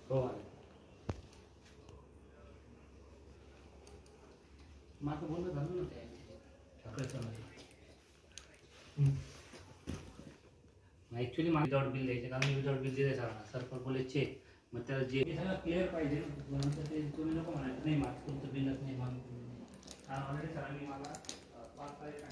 हो आहे. माझं बोलणं झालं ना त्या ठाकरे सरांशी. ॲक्च्युली मला विदाउट बिल द्यायचे, कारण मी विदाउट बिल दिले सरांना. सर पण बोले चेक, मग त्याला जे सगळं क्लिअर पाहिजे ना. नंतर ते तुम्ही नको म्हणायचं नाही माझं तुमचं बिलच नाही मागून. हा ऑलरेडी सरांनी मला 5 तारीख